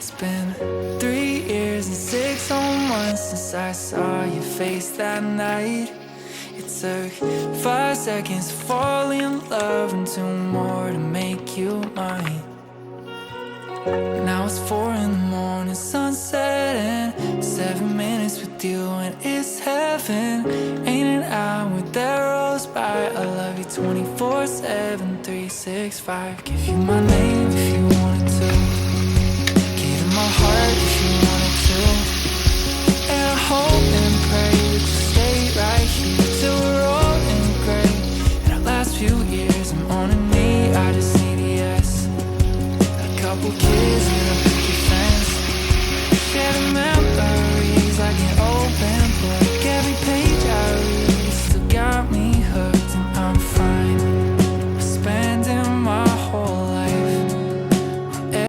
It's been 3 years and 6 whole months since I saw your face that night. It took 5 seconds to fall in love and 2 more to make you mine. Now it's 4 in the morning, sunset, and 7 minutes with you, and it's heaven. Ain't an hour that rolls by. I love you 24/7, 365. Give you my name if you wanted to. Give you my heart if you wanted to. And I hope and pray that you stay right here till we're old and gray. And our last few years, I'm on a knee, I just need a yes. Couple kids and a picket fence. Share the memories.